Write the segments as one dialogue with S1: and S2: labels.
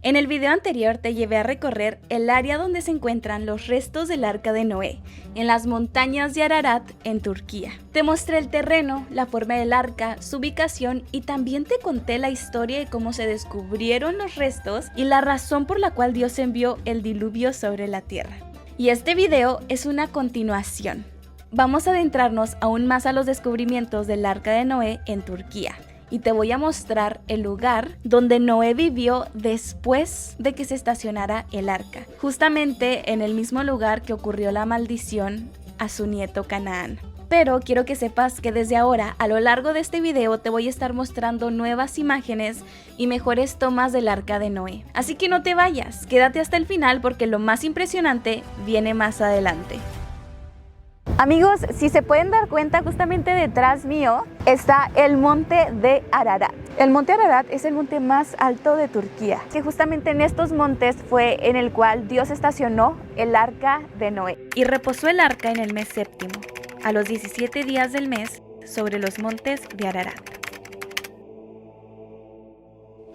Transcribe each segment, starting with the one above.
S1: En el video anterior te llevé a recorrer el área donde se encuentran los restos del Arca de Noé, en las montañas de Ararat, en Turquía. Te mostré el terreno, la forma del arca, su ubicación y también te conté la historia de cómo se descubrieron los restos y la razón por la cual Dios envió el diluvio sobre la tierra. Y este video es una continuación. Vamos a adentrarnos aún más a los descubrimientos del Arca de Noé en Turquía. Y te voy a mostrar el lugar donde Noé vivió después de que se estacionara el arca, justamente en el mismo lugar que ocurrió la maldición a su nieto Canaán. Pero quiero que sepas que desde ahora, a lo largo de este video, te voy a estar mostrando nuevas imágenes y mejores tomas del Arca de Noé. Así que no te vayas, quédate hasta el final porque lo más impresionante viene más adelante. Amigos, si se pueden dar cuenta, justamente detrás mío está el monte de Ararat. El monte Ararat es el monte más alto de Turquía, que justamente en estos montes fue en el cual Dios estacionó el Arca de Noé. Y reposó el arca en el mes séptimo, a los 17 días del mes, sobre los montes de Ararat.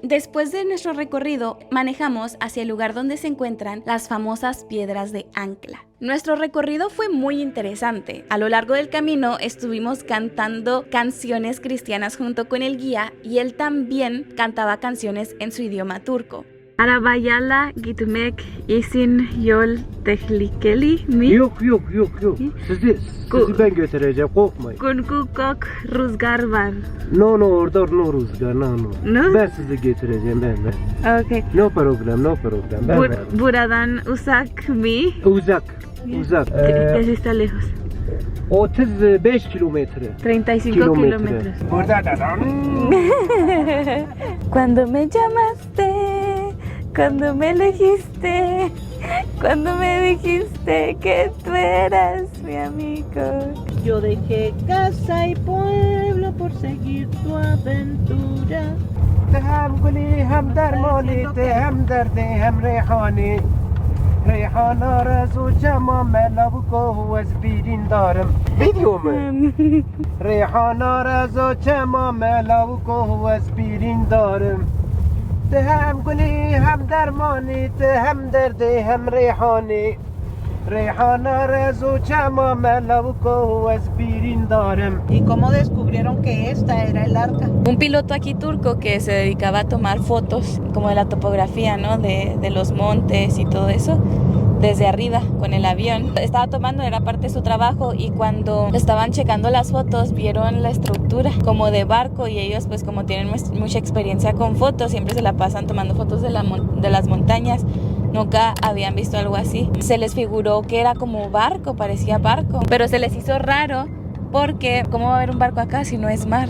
S1: Después de nuestro recorrido, manejamos hacia el lugar donde se encuentran las famosas piedras de ancla. Nuestro recorrido fue muy interesante. A lo largo del camino estuvimos cantando canciones cristianas junto con el guía y él también cantaba canciones en su idioma turco. Arabayala gitmek isin yol tehlikeli mi?
S2: Yok. Sizi ben götüreceğim, korkmayın.
S1: Kunkukok rüzgar var.
S2: No, orada no rüzgar, no.
S1: No?
S2: Ben sizi getireceğim, ben.
S1: Okay.
S2: No problem. Ben.
S1: Buradan uzak mi?
S2: Uzak.
S1: Casi está lejos.
S2: 35 kilometre.
S1: 35 kilómetros.
S2: Burada da.
S1: Cuando me llamaste, cuando me elegiste, cuando me dijiste que tú eras mi amigo.
S3: Yo dejé casa y pueblo por seguir tu aventura.
S2: هم گلی هم درمانیت هم درد هم ریحانی ریحانا رزو جما ملابکو از بیرین دارم ویدیومه ریحانا رزو جما ملابکو از بیرین دارم هم گلی هم درمانیت هم درد هم ریحانی ریحانا رزو جما ملابکو از بیرین دارم.
S3: ¿Y cómo descubrieron que esta era el arca?
S1: Un piloto aquí turco que se dedicaba a tomar fotos como de la topografía, ¿no? De los montes y todo eso, desde arriba con el avión. Estaba tomando, era parte de su trabajo y cuando estaban checando las fotos vieron la estructura como de barco y ellos pues como tienen mucha experiencia con fotos, siempre se la pasan tomando fotos de las montañas. Nunca habían visto algo así. Se les figuró que era como barco, parecía barco, pero se les hizo raro porque ¿cómo va a haber un barco acá si no es mar?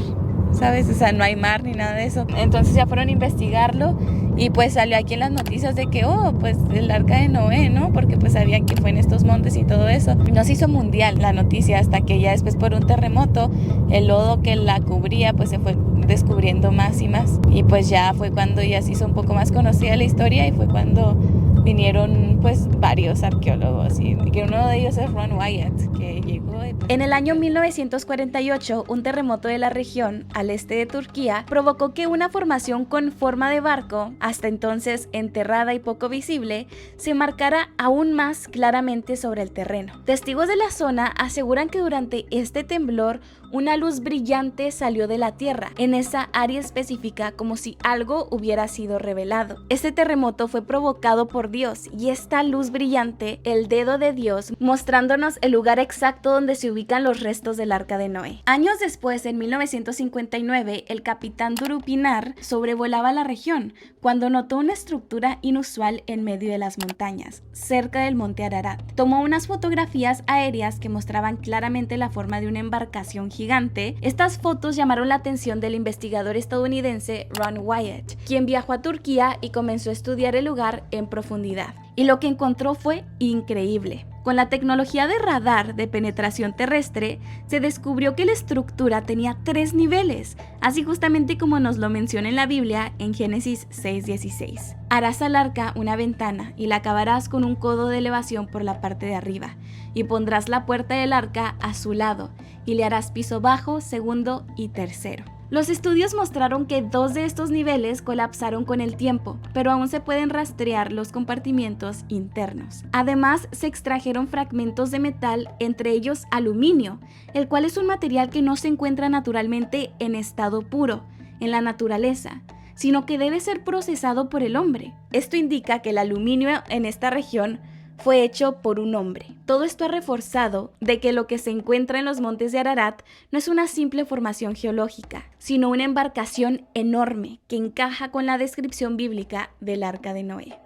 S1: ¿Sabes? O sea, no hay mar ni nada de eso. Entonces ya fueron a investigarlo y pues salió aquí en las noticias de que, pues el Arca de Noé, ¿no? Porque pues sabían que fue en estos montes y todo eso. No se hizo mundial la noticia hasta que ya después por un terremoto, el lodo que la cubría pues se fue descubriendo más y más. Y pues ya fue cuando ya se hizo un poco más conocida la historia y fue cuando vinieron pues varios arqueólogos y que uno de ellos es Ron Wyatt, que llegó. En el año 1948, un terremoto de la región al este de Turquía provocó que una formación con forma de barco, hasta entonces enterrada y poco visible, se marcara aún más claramente sobre el terreno. Testigos de la zona aseguran que durante este temblor una luz brillante salió de la tierra, en esa área específica como si algo hubiera sido revelado. Este terremoto fue provocado por Dios y esta luz brillante, el dedo de Dios, mostrándonos el lugar exacto donde se ubican los restos del Arca de Noé. Años después, en 1959, el capitán Durupinar sobrevolaba la región cuando notó una estructura inusual en medio de las montañas, cerca del monte Ararat. Tomó unas fotografías aéreas que mostraban claramente la forma de una embarcación gigante. Estas fotos llamaron la atención del investigador estadounidense Ron Wyatt, quien viajó a Turquía y comenzó a estudiar el lugar en profundidad. Y lo que encontró fue increíble. Con la tecnología de radar de penetración terrestre, se descubrió que la estructura tenía 3 niveles, así justamente como nos lo menciona en la Biblia en Génesis 6:16. Harás al arca una ventana y la acabarás con un codo de elevación por la parte de arriba, y pondrás la puerta del arca a su lado, y le harás piso bajo, segundo y tercero. Los estudios mostraron que 2 de estos niveles colapsaron con el tiempo, pero aún se pueden rastrear los compartimientos internos. Además, se extrajeron fragmentos de metal, entre ellos aluminio, el cual es un material que no se encuentra naturalmente en estado puro, en la naturaleza, sino que debe ser procesado por el hombre. Esto indica que el aluminio en esta región fue hecho por un hombre. Todo esto ha reforzado de que lo que se encuentra en los montes de Ararat no es una simple formación geológica, sino una embarcación enorme que encaja con la descripción bíblica del Arca de Noé.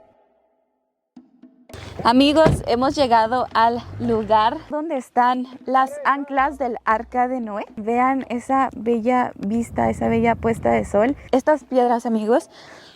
S1: Amigos, hemos llegado al lugar donde están las anclas del Arca de Noé. Vean esa bella vista, esa bella puesta de sol. Estas piedras, amigos,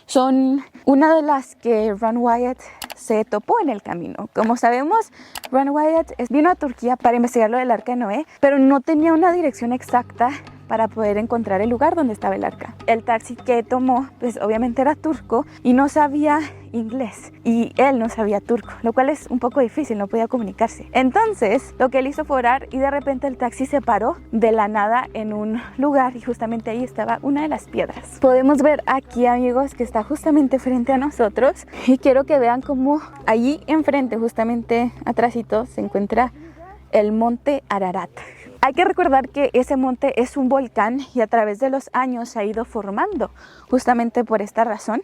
S1: son una de las que Ron Wyatt se topó en el camino. Como sabemos, Ron Wyatt vino a Turquía para investigar lo del Arca de Noé, pero no tenía una dirección exacta para poder encontrar el lugar donde estaba el arca. El taxi que tomó, pues obviamente era turco y no sabía inglés y él no sabía turco, lo cual es un poco difícil, no podía comunicarse. Entonces lo que él hizo fue orar y de repente el taxi se paró de la nada en un lugar y justamente ahí estaba una de las piedras. Podemos ver aquí, amigos, que está justamente frente a nosotros y quiero que vean cómo allí enfrente, justamente atrásito, se encuentra el monte Ararat. Hay que recordar que ese monte es un volcán y a través de los años se ha ido formando justamente por esta razón.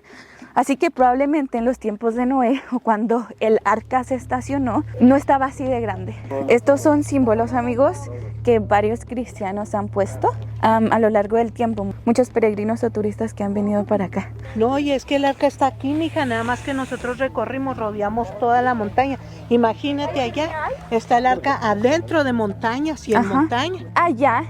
S1: Así que probablemente en los tiempos de Noé o cuando el arca se estacionó, no estaba así de grande. Estos son símbolos, amigos, que varios cristianos han puesto a lo largo del tiempo. Muchos peregrinos o turistas que han venido para acá.
S3: No, y es que el arca está aquí, mija, nada más que nosotros recorrimos, rodeamos toda la montaña. Imagínate, allá está el arca adentro de montañas y en montaña.
S1: Allá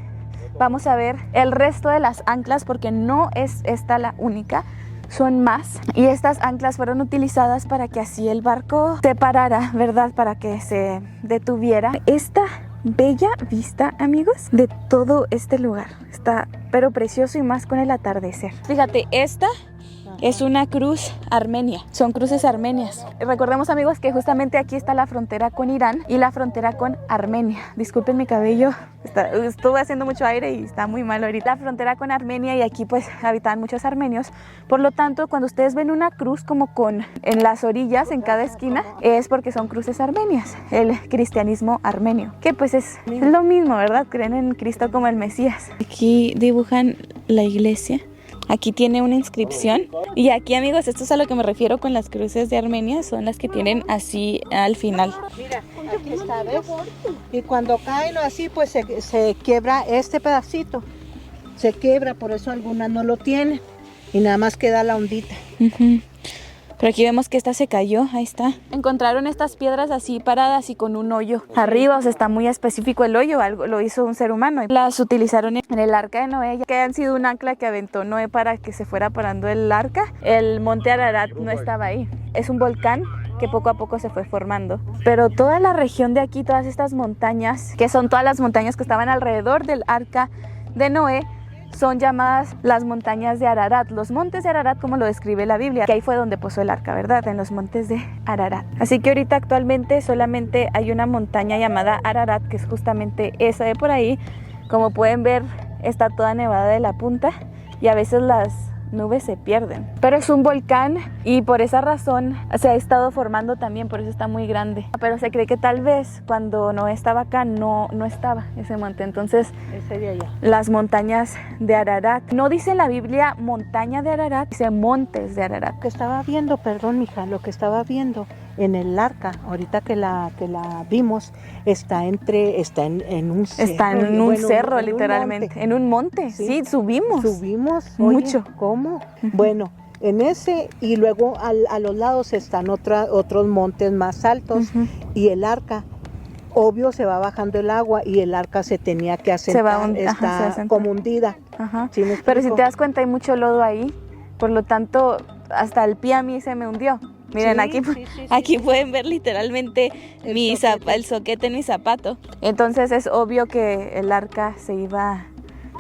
S1: vamos a ver el resto de las anclas porque no es esta la única. Son más y estas anclas fueron utilizadas para que así el barco se parara, ¿verdad? Para que se detuviera. Esta bella vista, amigos, de todo este lugar está pero precioso y más con el atardecer. Fíjate, esta es una cruz armenia, son cruces armenias. Recordemos, amigos, que justamente aquí está la frontera con Irán y la frontera con Armenia. Disculpen mi cabello, estuve haciendo mucho aire y está muy malo ahorita. La frontera con Armenia y aquí pues habitaban muchos armenios. Por lo tanto, cuando ustedes ven una cruz como en las orillas, en cada esquina, es porque son cruces armenias, el cristianismo armenio, que pues es lo mismo, ¿verdad? Creen en Cristo como el Mesías. Aquí dibujan la iglesia. Aquí tiene una inscripción y aquí, amigos, esto es a lo que me refiero con las cruces de Armenia, son las que tienen así al final.
S3: Mira, aquí está, ¿ves? Y cuando caen así, pues se quiebra este pedacito, se quiebra, por eso algunas no lo tienen y nada más queda la ondita.
S1: Pero aquí vemos que esta se cayó, ahí está. Encontraron estas piedras así paradas y con un hoyo arriba, o sea, está muy específico el hoyo, algo lo hizo un ser humano. Las utilizaron en el arca de Noé, que han sido un ancla que aventó Noé para que se fuera parando el arca. El monte Ararat no estaba ahí, es un volcán que poco a poco se fue formando. Pero toda la región de aquí, todas estas montañas, que son todas las montañas que estaban alrededor del arca de Noé, son llamadas las montañas de Ararat, los montes de Ararat como lo describe la Biblia, que ahí fue donde posó el arca, ¿verdad? En los montes de Ararat. Así que ahorita actualmente solamente hay una montaña llamada Ararat, que es justamente esa de por ahí. Como pueden ver, está toda nevada de la punta y a veces las nubes se pierden. Pero es un volcán y por esa razón se ha estado formando también, por eso está muy grande. Pero se cree que tal vez cuando Noé estaba acá no estaba ese monte. Entonces,
S3: ese de allá.
S1: Las montañas de Ararat. No dice la Biblia montaña de Ararat, dice montes de Ararat.
S3: Lo que estaba viendo, perdón, mija, lo que estaba viendo en el arca, ahorita que la vimos, está en un cerro.
S1: Está en un cerro, literalmente. En un monte, sí, subimos.
S3: Subimos.
S1: Mucho.
S3: Oye, ¿cómo? Bueno, en ese y luego a los lados están otros montes más altos y el arca, obvio, se va bajando el agua y el arca se tenía que asentar, está como hundida. ¿Sí me explico?
S1: Pero si te das cuenta hay mucho lodo ahí, por lo tanto hasta el pie a mí se me hundió. Miren,
S3: sí,
S1: aquí pueden ver literalmente el soquete en mi zapato. Entonces es obvio que el arca se iba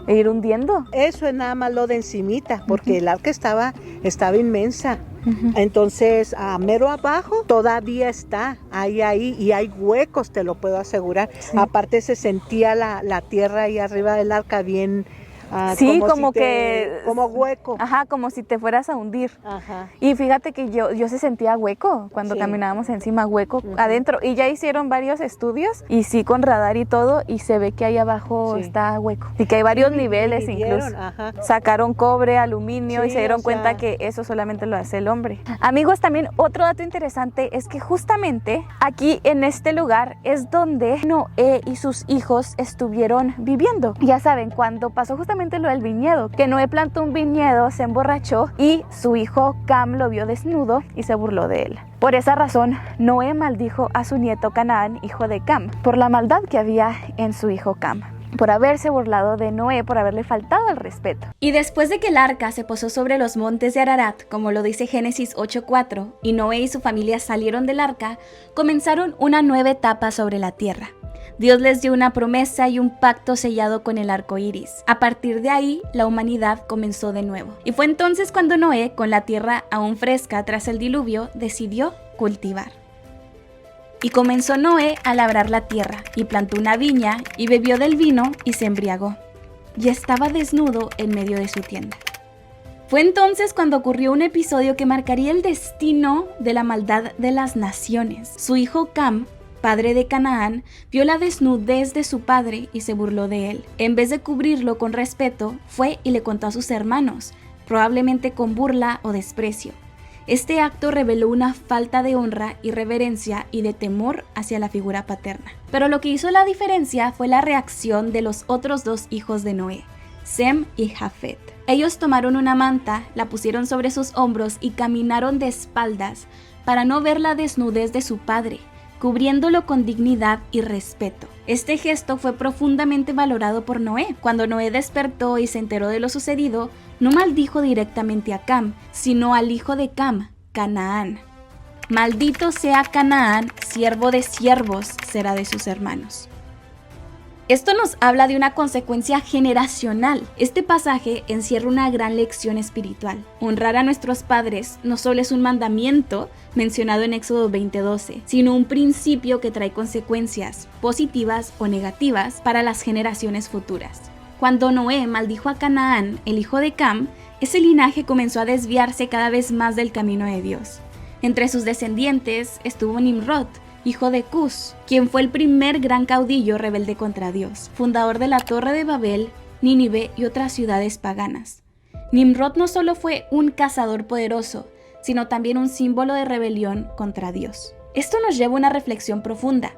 S1: a ir hundiendo.
S3: Eso es nada más lo de encimita, porque el arca estaba inmensa. Entonces, mero abajo todavía está, ahí y hay huecos, te lo puedo asegurar. Sí. Aparte se sentía la tierra ahí arriba del arca bien
S1: Sí, como que...
S3: Como hueco.
S1: Ajá, como si te fueras a hundir.
S3: Ajá.
S1: Y fíjate que yo se sentía hueco cuando
S3: Sí.
S1: caminábamos encima, hueco adentro. Y ya hicieron varios estudios, y sí, con radar y todo, y se ve que ahí abajo
S3: Sí.
S1: está hueco. Y que hay varios niveles
S3: midieron,
S1: incluso.
S3: ajá.
S1: Sacaron cobre, aluminio, y
S3: Sí,
S1: se dieron
S3: o sea...
S1: cuenta que eso solamente lo hace el hombre. Amigos, también otro dato interesante es que justamente aquí en este lugar es donde Noé y sus hijos estuvieron viviendo. Ya saben, cuando pasó justamente lo del viñedo, que Noé plantó un viñedo, se emborrachó y su hijo Cam lo vio desnudo y se burló de él. Por esa razón, Noé maldijo a su nieto Canaán, hijo de Cam, por la maldad que había en su hijo Cam, por haberse burlado de Noé, por haberle faltado al respeto.
S4: Y después de que el arca se posó sobre los montes de Ararat, como lo dice Génesis 8:4, y Noé y su familia salieron del arca, comenzaron una nueva etapa sobre la tierra. Dios les dio una promesa y un pacto sellado con el arco iris. A partir de ahí, la humanidad comenzó de nuevo. Y fue entonces cuando Noé, con la tierra aún fresca tras el diluvio, decidió cultivar. Y comenzó Noé a labrar la tierra, y plantó una viña, y bebió del vino, y se embriagó. Y estaba desnudo en medio de su tienda. Fue entonces cuando ocurrió un episodio que marcaría el destino de la maldad de las naciones. Su hijo Cam, padre de Canaán, vio la desnudez de su padre y se burló de él. En vez de cubrirlo con respeto, fue y le contó a sus hermanos, probablemente con burla o desprecio. Este acto reveló una falta de honra y reverencia y de temor hacia la figura paterna. Pero lo que hizo la diferencia fue la reacción de los otros dos hijos de Noé, Sem y Jafet. Ellos tomaron una manta, la pusieron sobre sus hombros y caminaron de espaldas para no ver la desnudez de su padre, cubriéndolo con dignidad y respeto. Este gesto fue profundamente valorado por Noé. Cuando Noé despertó y se enteró de lo sucedido, no maldijo directamente a Cam, sino al hijo de Cam, Canaán. Maldito sea Canaán, siervo de siervos será de sus hermanos. Esto nos habla de una consecuencia generacional. Este pasaje encierra una gran lección espiritual. Honrar a nuestros padres no solo es un mandamiento mencionado en Éxodo 20:12, sino un principio que trae consecuencias positivas o negativas para las generaciones futuras. Cuando Noé maldijo a Canaán, el hijo de Cam, ese linaje comenzó a desviarse cada vez más del camino de Dios. Entre sus descendientes estuvo Nimrod, hijo de Cus, quien fue el primer gran caudillo rebelde contra Dios, fundador de la Torre de Babel, Nínive y otras ciudades paganas. Nimrod no solo fue un cazador poderoso, sino también un símbolo de rebelión contra Dios. Esto nos lleva a una reflexión profunda.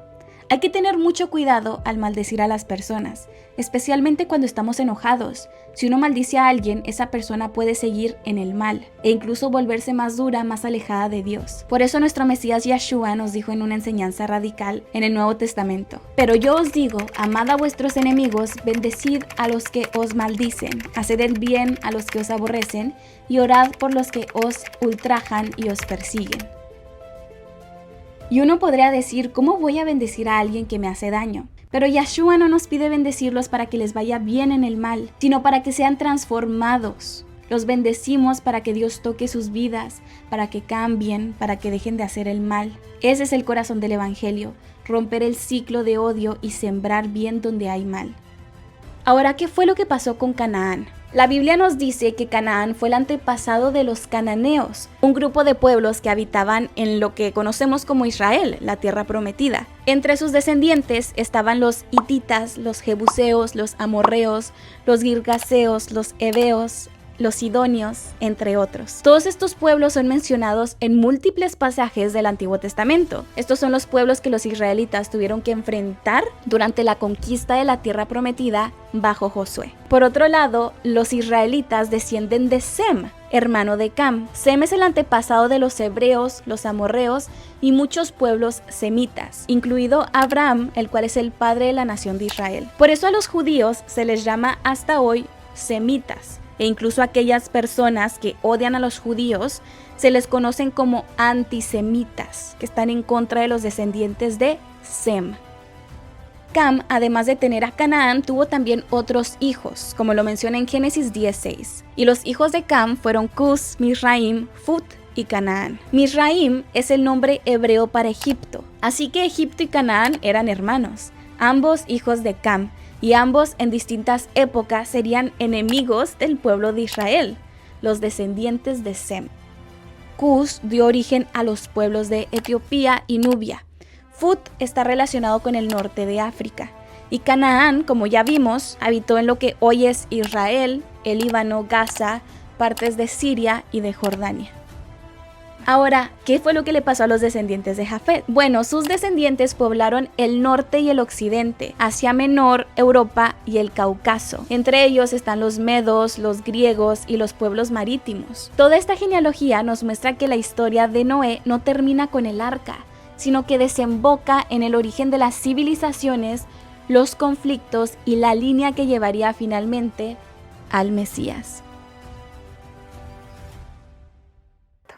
S4: Hay que tener mucho cuidado al maldecir a las personas, especialmente cuando estamos enojados. Si uno maldice a alguien, esa persona puede seguir en el mal e incluso volverse más dura, más alejada de Dios. Por eso nuestro Mesías Yeshua nos dijo en una enseñanza radical en el Nuevo Testamento: pero yo os digo, amad a vuestros enemigos, bendecid a los que os maldicen, haced el bien a los que os aborrecen y orad por los que os ultrajan y os persiguen. Y uno podría decir, ¿cómo voy a bendecir a alguien que me hace daño? Pero Yeshua no nos pide bendecirlos para que les vaya bien en el mal, sino para que sean transformados. Los bendecimos para que Dios toque sus vidas, para que cambien, para que dejen de hacer el mal. Ese es el corazón del Evangelio, romper el ciclo de odio y sembrar bien donde hay mal. Ahora, ¿qué fue lo que pasó con Canaán? La Biblia nos dice que Canaán fue el antepasado de los cananeos, un grupo de pueblos que habitaban en lo que conocemos como Israel, la tierra prometida. Entre sus descendientes estaban los hititas, los jebuseos, los amorreos, los girgaseos, los heveos, los sidonios, entre otros. Todos estos pueblos son mencionados en múltiples pasajes del Antiguo Testamento. Estos son los pueblos que los israelitas tuvieron que enfrentar durante la conquista de la tierra prometida bajo Josué. Por otro lado, los israelitas descienden de Sem, hermano de Cam. Sem es el antepasado de los hebreos, los amorreos y muchos pueblos semitas, incluido Abraham, el cual es el padre de la nación de Israel. Por eso a los judíos se les llama hasta hoy semitas. E incluso a aquellas personas que odian a los judíos se les conocen como antisemitas, que están en contra de los descendientes de Sem. Cam, además de tener a Canaán, tuvo también otros hijos, como lo menciona en Génesis 10:6. Y los hijos de Cam fueron Cus, Misraim, Fut y Canaán. Misraim es el nombre hebreo para Egipto, así que Egipto y Canaán eran hermanos, ambos hijos de Cam, y ambos en distintas épocas serían enemigos del pueblo de Israel, los descendientes de Sem. Cus dio origen a los pueblos de Etiopía y Nubia. Fut está relacionado con el norte de África. Y Canaán, como ya vimos, habitó en lo que hoy es Israel, el Líbano, Gaza, partes de Siria y de Jordania. Ahora, ¿qué fue lo que le pasó a los descendientes de Jafet? Bueno, sus descendientes poblaron el norte y el occidente, Asia Menor, Europa y el Cáucaso. Entre ellos están los medos, los griegos y los pueblos marítimos. Toda esta genealogía nos muestra que la historia de Noé no termina con el arca, sino que desemboca en el origen de las civilizaciones, los conflictos y la línea que llevaría finalmente al Mesías.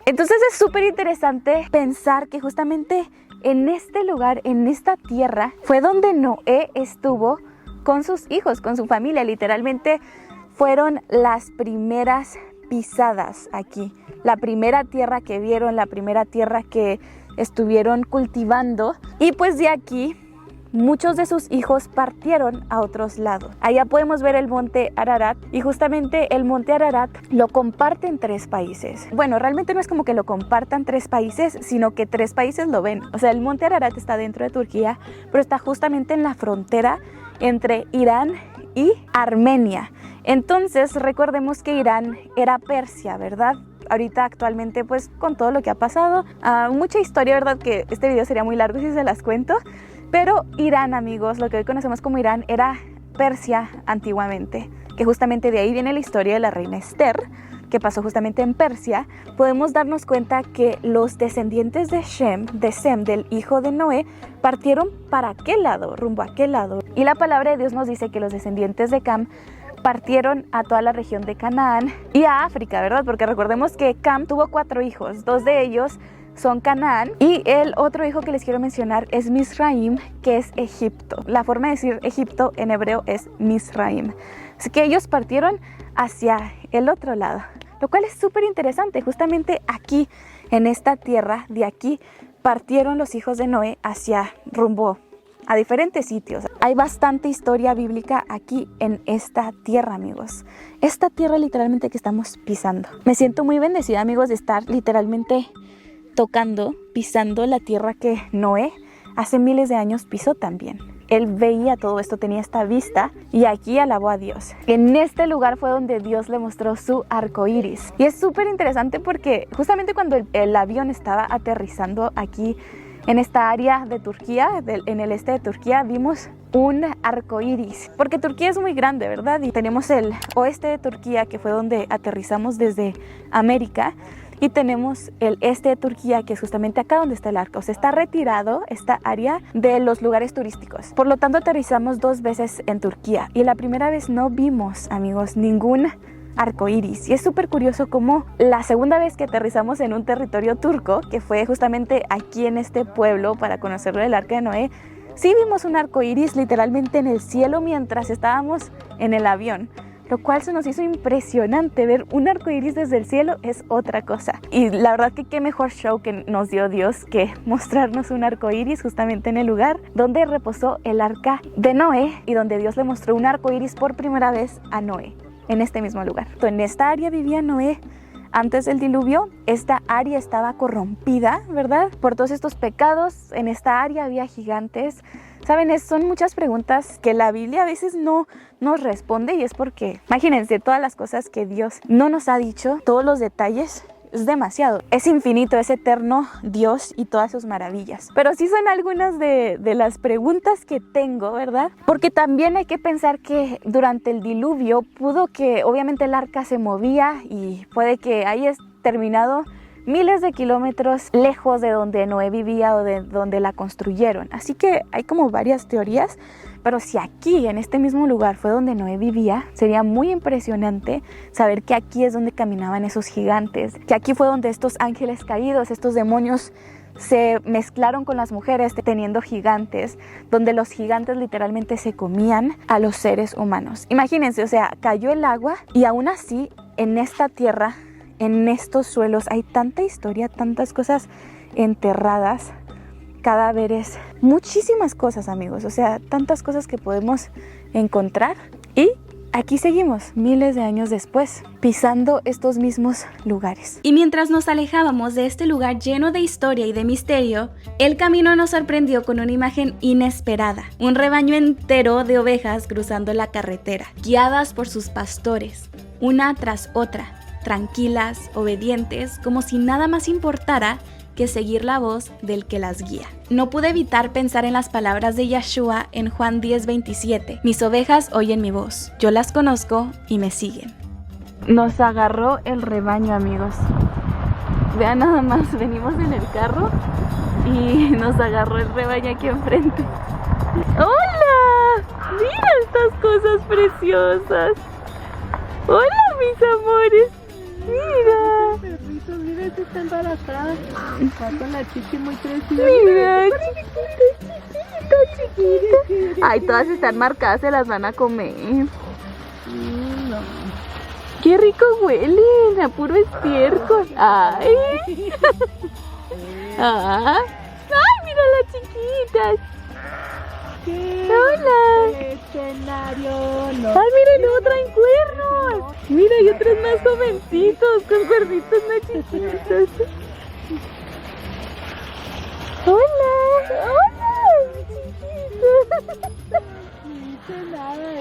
S4: Entonces es súper interesante pensar que justamente en este lugar, en esta tierra, fue donde Noé estuvo con sus hijos, con su familia. Literalmente fueron las primeras pisadas aquí. La primera tierra que vieron, la primera tierra que estuvieron cultivando. Y pues de aquí muchos de sus hijos partieron a otros lados. Allá podemos ver el monte Ararat y justamente el monte Ararat lo comparten 3 países. Bueno, realmente no es como que lo compartan 3 países, sino que 3 países lo ven. O sea, el monte Ararat está dentro de Turquía, pero está justamente en la frontera entre Irán y Armenia. Entonces, recordemos que Irán era Persia, ¿verdad? Ahorita actualmente pues con todo lo que ha pasado, mucha historia, ¿verdad? Que este video sería muy largo si se las cuento. Pero Irán, amigos, lo que hoy conocemos como Irán, era Persia antiguamente, que justamente de ahí viene la historia de la reina Esther, que pasó justamente en Persia. Podemos darnos cuenta que los descendientes de Sem, del hijo de Noé, partieron para aquel lado, rumbo a aquel lado. Y la palabra de Dios nos dice que los descendientes de Cam partieron a toda la región de Canaán y a África, ¿verdad? Porque recordemos que Cam tuvo 4 hijos, 2 de ellos son Canaán y el otro hijo que les quiero mencionar es Misraim, que es Egipto. La forma de decir Egipto en hebreo es Misraim. Así que ellos partieron hacia el otro lado, lo cual es súper interesante. Justamente aquí, en esta tierra, de aquí, partieron los hijos de Noé hacia rumbo a diferentes sitios. Hay bastante historia bíblica aquí en esta tierra, amigos. Esta tierra literalmente que estamos pisando. Me siento muy bendecida, amigos, de estar literalmente tocando, pisando la tierra que Noé hace miles de años pisó también. Él veía todo esto, tenía esta vista y aquí alabó a Dios. En este lugar fue donde Dios le mostró su arco iris. Y es súper interesante porque justamente cuando el avión estaba aterrizando aquí en esta área de Turquía, en el este de Turquía, vimos un arco iris. Porque Turquía es muy grande, ¿verdad? Y tenemos el oeste de Turquía, que fue donde aterrizamos desde América. Y tenemos el este de Turquía, que es justamente acá donde está el arco. O sea, está retirado esta área de los lugares turísticos. Por lo tanto, aterrizamos 2 veces en Turquía. Y la primera vez no vimos, amigos, ningún arco iris. Y es súper curioso cómo la segunda vez que aterrizamos en un territorio turco, que fue justamente aquí en este pueblo para conocerlo del arca de Noé, sí vimos un arco iris literalmente en el cielo mientras estábamos en el avión. Lo cual se nos hizo impresionante. Ver un arco iris desde el cielo es otra cosa. Y la verdad que qué mejor show que nos dio Dios que mostrarnos un arco iris justamente en el lugar donde reposó el arca de Noé y donde Dios le mostró un arco iris por primera vez a Noé, en este mismo lugar. En esta área vivía Noé antes del diluvio. Esta área estaba corrompida, ¿verdad? Por todos estos pecados. En esta área había gigantes. Saben, son muchas preguntas que la Biblia a veces no nos responde y es porque, imagínense, todas las cosas que Dios no nos ha dicho, todos los detalles, es demasiado. Es infinito, es eterno Dios y todas sus maravillas. Pero sí son algunas de las preguntas que tengo, ¿verdad? Porque también hay que pensar que durante el diluvio pudo que, obviamente, el arca se movía y puede que haya terminado miles de kilómetros lejos de donde Noé vivía o de donde la construyeron. Así que hay como varias teorías, pero si aquí, en este mismo lugar, fue donde Noé vivía, sería muy impresionante saber que aquí es donde caminaban esos gigantes, que aquí fue donde estos ángeles caídos, estos demonios, se mezclaron con las mujeres teniendo gigantes, donde los gigantes literalmente se comían a los seres humanos. Imagínense, o sea, cayó el agua y aún así en esta tierra, en estos suelos hay tanta historia, tantas cosas enterradas.
S1: cadáveres, muchísimas cosas, amigos, o sea, tantas cosas que podemos encontrar. Y aquí seguimos, miles de años después, pisando estos mismos lugares.
S4: Y mientras nos alejábamos de este lugar lleno de historia y de misterio, el camino nos sorprendió con una imagen inesperada. Un rebaño entero de ovejas cruzando la carretera, guiadas por sus pastores, una tras otra, tranquilas, obedientes, como si nada más importara que seguir la voz del que las guía. No pude evitar pensar en las palabras de Yeshua en Juan 10:27. Mis ovejas oyen mi voz, yo las conozco y me siguen.
S1: Nos agarró el rebaño, amigos. Vean nada más, venimos en el carro y nos agarró el rebaño aquí enfrente. ¡Hola! ¡Mira estas cosas preciosas! ¡Hola, mis amores! ¡Mira!
S3: Mira, esta está embarazada. Está con la chiqui muy crecida.
S1: Mira, chiquita. Ay, todas están marcadas, se las van a comer.
S3: No.
S1: ¡Qué rico huelen! A puro estiércol. ¡Ay! ¡Ah! ¡Ay, mira las chiquitas! ¡Hola!
S3: Escenario, no.
S1: ¡Ay, miren, no traen cuernos! Mira, hay otros más jovencitos, con cuernitos más chiquitos. ¡Hola! ¡Hola! ¡Chiquitos!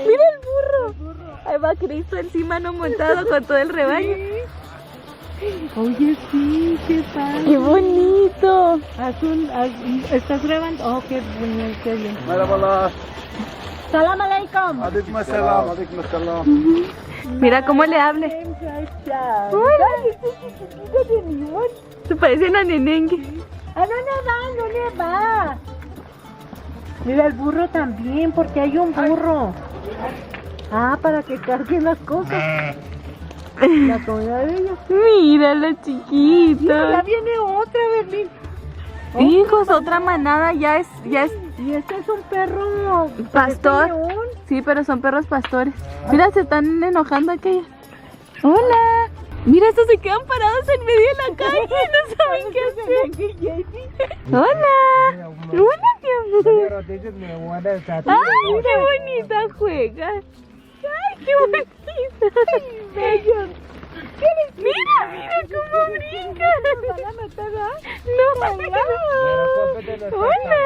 S1: ¡Mira el burro! Ahí va Cristo encima, no montado con todo el rebaño.
S3: Oye, sí, qué padre.
S1: ¡Qué bonito!
S3: ¿Estás grabando? Oh, qué bien, qué bien.
S2: Merhabalar.
S3: Salam alaikum.
S2: Aleykümselam. Aleykümselam.
S1: Mira cómo le hable. ¡Hola! Se parecen a Nenengue.
S3: ¿A dónde va? Mira el burro también, porque hay un burro. Ah, para que carguen las cosas. La comida de ellos.
S1: Mira la
S3: Mira,
S1: chiquita.
S3: ya viene otra, Berlín.
S1: Hijos, otra manada, ya es
S3: Y este es un perro
S1: pastor.
S3: parece león.
S1: Sí, pero son perros pastores. Mira, se están enojando aquellas. Hola. Mira, estos se quedan parados en medio de la calle, no saben qué hacer. Hola. Hola, mi amor. Ay, qué bonita juega. Ay, qué bonita. Mira cómo brinca. No. Hola.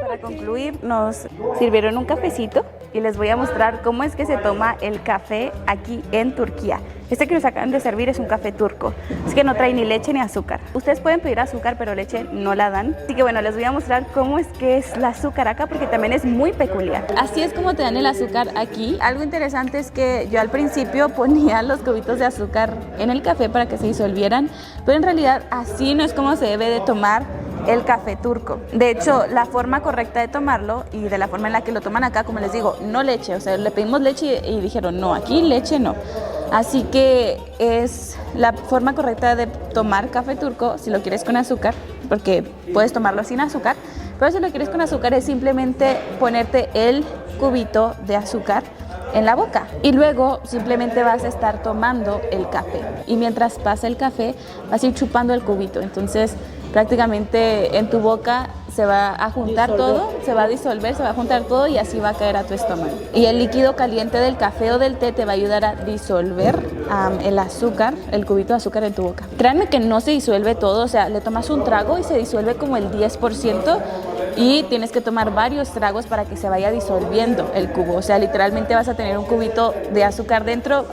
S1: Para concluir, nos sirvieron un cafecito y les voy a mostrar cómo es que se toma el café aquí en Turquía. Este que nos acaban de servir es un café turco, es que no trae ni leche ni azúcar. Ustedes pueden pedir azúcar, pero leche no la dan. Así que bueno, les voy a mostrar cómo es que es el azúcar acá, porque también es muy peculiar. Así es como te dan el azúcar aquí. Algo interesante es que yo al principio ponía los cubitos de azúcar en el café para que se disolvieran, pero en realidad así no es como se debe de tomar el café turco. De hecho, la forma correcta de tomarlo y de la forma en la que lo toman acá, como les digo, no leche. O sea, le pedimos leche y dijeron, no, aquí leche no. Así que es la forma correcta de tomar café turco, si lo quieres con azúcar, porque puedes tomarlo sin azúcar, pero si lo quieres con azúcar es simplemente ponerte el cubito de azúcar en la boca y luego simplemente vas a estar tomando el café y mientras pasa el café vas a ir chupando el cubito. Entonces prácticamente en tu boca se va a juntar todo, se va a disolver, se va a juntar todo y así va a caer a tu estómago. Y el líquido caliente del café o del té te va a ayudar a disolver el azúcar, el cubito de azúcar en tu boca. Créanme que no se disuelve todo, o sea, le tomas un trago y se disuelve como el 10% y tienes que tomar varios tragos para que se vaya disolviendo el cubo. O sea, literalmente vas a tener un cubito de azúcar dentro,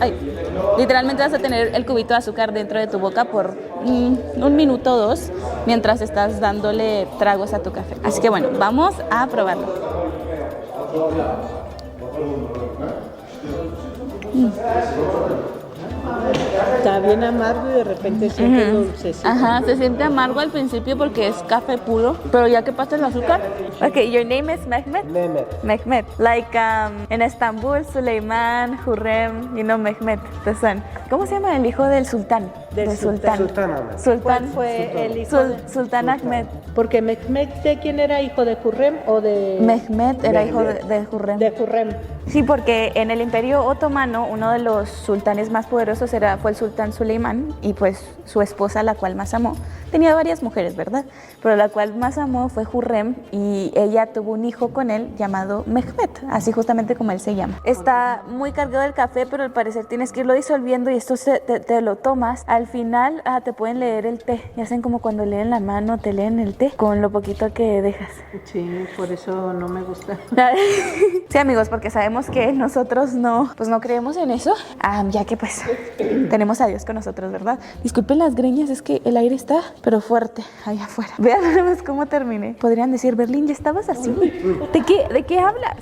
S1: literalmente vas a tener el cubito de azúcar dentro de tu boca por un minuto o dos mientras estás dándole tragos a tu café. Así que bueno, vamos a probarlo.
S3: Está bien amargo y de repente siente dulcecito.
S1: Ajá, se siente amargo al principio porque es café puro, pero ya que pasa el azúcar. Okay, your name is Mehmet? Mehmet. Like in Estambul, Süleyman, Hürrem, you know Mehmet, the son. ¿Cómo se llama el hijo del sultán?
S3: Del
S1: sultán.
S2: Sultán Ahmed.
S1: Sultán.
S3: ¿Cuál fue el hijo de...?
S1: Sultán Ahmed.
S3: Porque Mehmed, ¿de quién era hijo? ¿De Hurrem o de...?
S1: Mehmed era hijo de Hurrem.
S3: De Hurrem.
S1: Sí, porque en el Imperio Otomano uno de los sultanes más poderosos fue el sultán Suleimán, y pues su esposa, la cual más amó, tenía varias mujeres, ¿verdad? Pero la cual más amó fue Hurrem, y ella tuvo un hijo con él llamado Mehmed, así justamente como él se llama. Está muy cargado el café, pero al parecer tienes que irlo disolviendo, y esto te lo tomas. Al final te pueden leer el té, y hacen como cuando leen la mano, te leen el té con lo poquito que dejas.
S3: Sí, por eso no me gusta.
S1: Sí, amigos, porque sabemos que nosotros no creemos en eso, ya que pues tenemos a Dios con nosotros, ¿verdad? Disculpen las greñas, es que el aire está pero fuerte allá afuera. Vean nada más cómo terminé. Podrían decir, Berlín, ¿ya estabas así? ¿De qué hablas?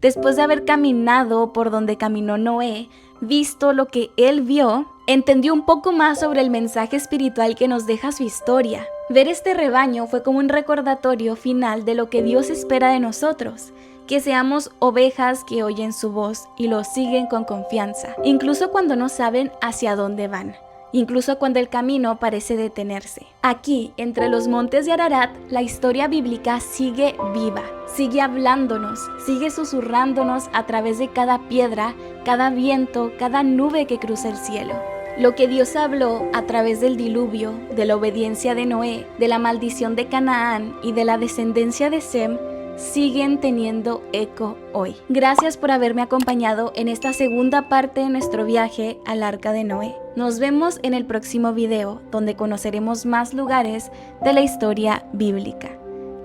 S4: Después de haber caminado por donde caminó Noé, visto lo que él vio, entendió un poco más sobre el mensaje espiritual que nos deja su historia. Ver este rebaño fue como un recordatorio final de lo que Dios espera de nosotros, que seamos ovejas que oyen su voz y lo siguen con confianza, incluso cuando no saben hacia dónde van, incluso cuando el camino parece detenerse. Aquí, entre los montes de Ararat, la historia bíblica sigue viva, sigue hablándonos, sigue susurrándonos a través de cada piedra, cada viento, cada nube que cruza el cielo. Lo que Dios habló a través del diluvio, de la obediencia de Noé, de la maldición de Canaán y de la descendencia de Sem, siguen teniendo eco hoy. Gracias por haberme acompañado en esta segunda parte de nuestro viaje al Arca de Noé. Nos vemos en el próximo video, donde conoceremos más lugares de la historia bíblica.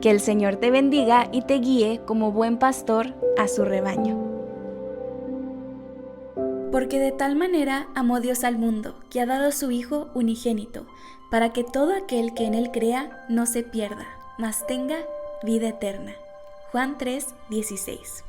S4: Que el Señor te bendiga y te guíe como buen pastor a su rebaño. Porque de tal manera amó Dios al mundo, que ha dado a su Hijo unigénito, para que todo aquel que en él crea no se pierda, mas tenga vida eterna. Juan 3:16.